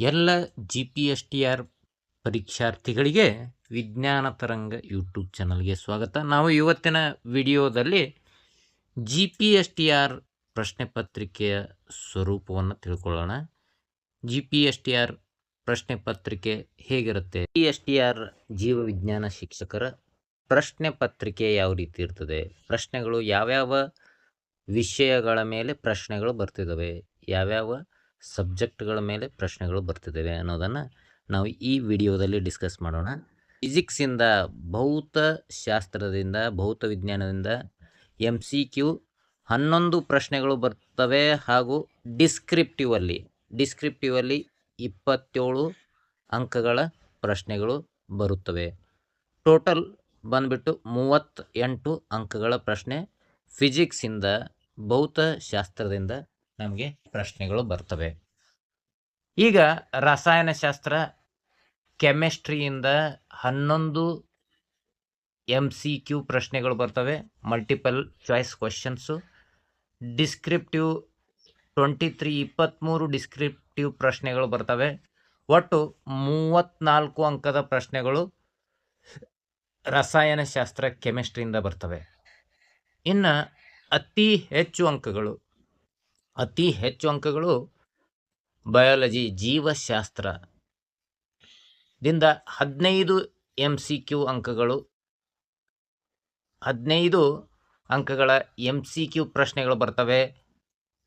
ಎಲ್ಲ GPSTR ಪರೀಕ್ಷಾರ್ಥಿಗಳಿಗೆ ವಿಜ್ಞಾನ ತರಂಗ ಯೂಟ್ಯೂಬ್ ಚಾನಲ್ಗೆ ಸ್ವಾಗತ. ನಾವು ಇವತ್ತಿನ ವಿಡಿಯೋದಲ್ಲಿ GPSTR ಪ್ರಶ್ನೆ ಪತ್ರಿಕೆಯ ಸ್ವರೂಪವನ್ನು ತಿಳ್ಕೊಳ್ಳೋಣ. GPSTR ಪ್ರಶ್ನೆ ಪತ್ರಿಕೆ ಹೇಗಿರುತ್ತೆ? GPSTR ಜೀವವಿಜ್ಞಾನ ಶಿಕ್ಷಕರ ಪ್ರಶ್ನೆ ಪತ್ರಿಕೆ ಯಾವ ರೀತಿ ಇರ್ತದೆ, ಪ್ರಶ್ನೆಗಳು ಯಾವ್ಯಾವ ವಿಷಯಗಳ ಮೇಲೆ ಪ್ರಶ್ನೆಗಳು ಬರ್ತಿದ್ದಾವೆ, ಯಾವ್ಯಾವ ಸಬ್ಜೆಕ್ಟ್ಗಳ ಮೇಲೆ ಪ್ರಶ್ನೆಗಳು ಬರ್ತಿದ್ದಾವೆ ಅನ್ನೋದನ್ನು ನಾವು ಈ ವಿಡಿಯೋದಲ್ಲಿ ಡಿಸ್ಕಸ್ ಮಾಡೋಣ. ಫಿಸಿಕ್ಸಿಂದ, ಭೌತಶಾಸ್ತ್ರದಿಂದ, ಭೌತ ವಿಜ್ಞಾನದಿಂದ MCQ 11 ಪ್ರಶ್ನೆಗಳು ಬರ್ತವೆ ಹಾಗೂ ಡಿಸ್ಕ್ರಿಪ್ಟಿವಲ್ಲಿ 27 ಅಂಕಗಳ ಪ್ರಶ್ನೆಗಳು ಬರುತ್ತವೆ. ಟೋಟಲ್ ಬಂದ್ಬಿಟ್ಟು 38 ಅಂಕಗಳ ಪ್ರಶ್ನೆ ಫಿಸಿಕ್ಸಿಂದ, ಭೌತಶಾಸ್ತ್ರದಿಂದ ನಮಗೆ ಪ್ರಶ್ನೆಗಳು ಬರ್ತವೆ. ಈಗ ರಸಾಯನಶಾಸ್ತ್ರ, ಕೆಮಿಸ್ಟ್ರಿಯಿಂದ 11 MCQ ಪ್ರಶ್ನೆಗಳು ಬರ್ತವೆ, multiple choice questions. Descriptive 23 descriptive ಪ್ರಶ್ನೆಗಳು ಬರ್ತವೆ. ಒಟ್ಟು 34 ಅಂಕದ ಪ್ರಶ್ನೆಗಳು ರಸಾಯನಶಾಸ್ತ್ರ, ಕೆಮಿಸ್ಟ್ರಿಯಿಂದ ಬರ್ತವೆ. ಇನ್ನು ಅತಿ ಹೆಚ್ಚು ಅಂಕಗಳು ಬಯಾಲಜಿ, ಜೀವಶಾಸ್ತ್ರದಿಂದ 15 MCQ ಅಂಕಗಳು, 15 ಅಂಕಗಳ MCQ ಪ್ರಶ್ನೆಗಳು ಬರ್ತವೆ.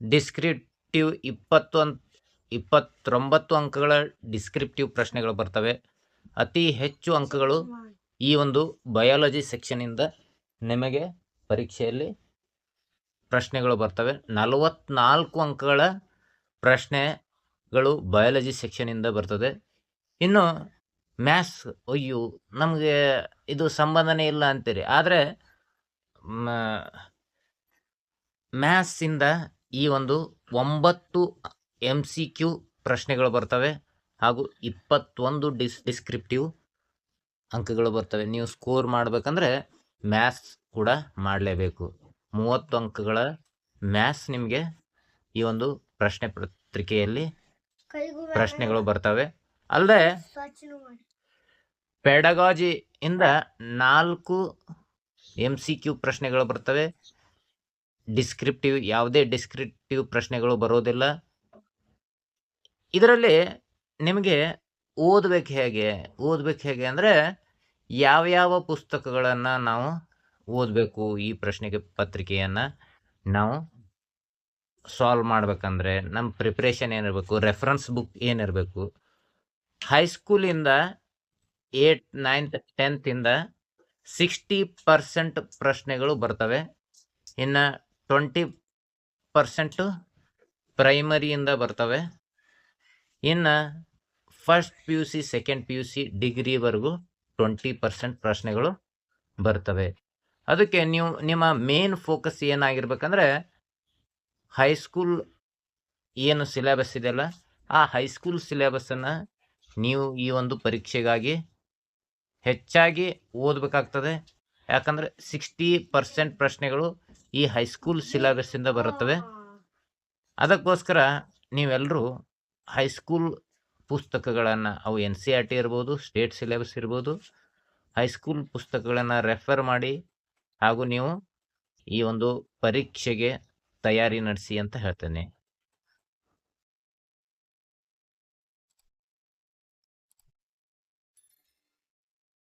ಡಿಸ್ಕ್ರಿಪ್ಟಿವ್ 29 ಅಂಕಗಳ ಡಿಸ್ಕ್ರಿಪ್ಟಿವ್ ಪ್ರಶ್ನೆಗಳು ಬರ್ತವೆ. ಅತಿ ಹೆಚ್ಚು ಅಂಕಗಳು ಈ ಒಂದು ಬಯಾಲಜಿ ಸೆಕ್ಷನಿಂದ ನಿಮಗೆ ಪರೀಕ್ಷೆಯಲ್ಲಿ ಪ್ರಶ್ನೆಗಳು ಬರ್ತವೆ. 44 ಅಂಕಗಳ ಪ್ರಶ್ನೆಗಳು ಬಯಾಲಜಿ ಸೆಕ್ಷನಿಂದ ಬರ್ತದೆ. ಇನ್ನು ಮ್ಯಾಥ್ಸ್, ಅಯ್ಯೋ ನಮಗೆ ಇದು ಸಂಬಂಧನೇ ಇಲ್ಲ ಅಂತೀರಿ, ಆದರೆ ಮ್ಯಾಥ್ಸಿಂದ ಈ ಒಂದು 9 MCQ ಪ್ರಶ್ನೆಗಳು ಬರ್ತವೆ ಹಾಗೂ 21 ಡಿಸ್ಕ್ರಿಪ್ಟಿವ್ ಅಂಕಗಳು ಬರ್ತವೆ. ನೀವು ಸ್ಕೋರ್ ಮಾಡಬೇಕಂದ್ರೆ ಮ್ಯಾಥ್ಸ್ ಕೂಡ ಮಾಡಲೇಬೇಕು. 30 ಅಂಕಗಳ ಮ್ಯಾಥ್ಸ್ ನಿಮಗೆ ಈ ಒಂದು ಪ್ರಶ್ನೆ ಪತ್ರಿಕೆಯಲ್ಲಿ ಪ್ರಶ್ನೆಗಳು ಬರ್ತವೆ. ಅಲ್ಲದೆ ಪೆಡಗಾಜಿಯಿಂದ 4 MCQ ಪ್ರಶ್ನೆಗಳು ಬರ್ತವೆ. ಯಾವುದೇ ಡಿಸ್ಕ್ರಿಪ್ಟಿವ್ ಪ್ರಶ್ನೆಗಳು ಬರೋದಿಲ್ಲ. ಇದರಲ್ಲಿ ನಿಮಗೆ ಓದಬೇಕು ಹೇಗೆ ಅಂದರೆ ಯಾವ್ಯಾವ ಪುಸ್ತಕಗಳನ್ನು ನಾವು ಓದಬೇಕು, ಈ ಪ್ರಶ್ನೆ ಪತ್ರಿಕೆಯನ್ನು ನಾವು ಸಾಲ್ವ್ ಮಾಡ್ಬೇಕಂದ್ರೆ ನಮ್ಮ ಪ್ರಿಪ್ರೇಷನ್ ಏನಿರಬೇಕು, ರೆಫರೆನ್ಸ್ ಬುಕ್ ಏನಿರಬೇಕು. ಹೈಸ್ಕೂಲಿಂದ 8th 9th 10th 60% ಪ್ರಶ್ನೆಗಳು ಬರ್ತವೆ. ಇನ್ನು 20% ಪ್ರೈಮರಿಯಿಂದ ಬರ್ತವೆ. ಇನ್ನು ಫಸ್ಟ್ PUC, ಸೆಕೆಂಡ್ PUC, ಡಿಗ್ರಿವರೆಗೂ 20% ಪ್ರಶ್ನೆಗಳು ಬರ್ತವೆ. ಅದಕ್ಕೆ ನೀವು ನಿಮ್ಮ ಮೇನ್ ಫೋಕಸ್ ಏನಾಗಿರ್ಬೇಕಂದ್ರೆ ಹೈಸ್ಕೂಲ್ ಏನು ಸಿಲೆಬಸ್ ಇದೆಯಲ್ಲ, ಆ ಹೈಸ್ಕೂಲ್ ಸಿಲೆಬಸ್ಸನ್ನು ನೀವು ಈ ಒಂದು ಪರೀಕ್ಷೆಗಾಗಿ ಹೆಚ್ಚಾಗಿ ಓದಬೇಕಾಗ್ತದೆ. ಯಾಕಂದರೆ 60% ಪ್ರಶ್ನೆಗಳು ಈ ಹೈಸ್ಕೂಲ್ ಸಿಲೆಬಸ್ಸಿಂದ ಬರುತ್ತವೆ. ಅದಕ್ಕೋಸ್ಕರ ನೀವೆಲ್ಲರೂ ಹೈಸ್ಕೂಲ್ ಪುಸ್ತಕಗಳನ್ನು, ಅವು NCERT ಇರ್ಬೋದು, ಸ್ಟೇಟ್ ಸಿಲೆಬಸ್ ಇರ್ಬೋದು, ಹೈಸ್ಕೂಲ್ ಪುಸ್ತಕಗಳನ್ನು ರೆಫರ್ ಮಾಡಿ ಹಾಗೂ ನೀವು ಈ ಒಂದು ಪರೀಕ್ಷೆಗೆ ತಯಾರಿ ನಡೆಸಿ ಅಂತ ಹೇಳ್ತೇನೆ.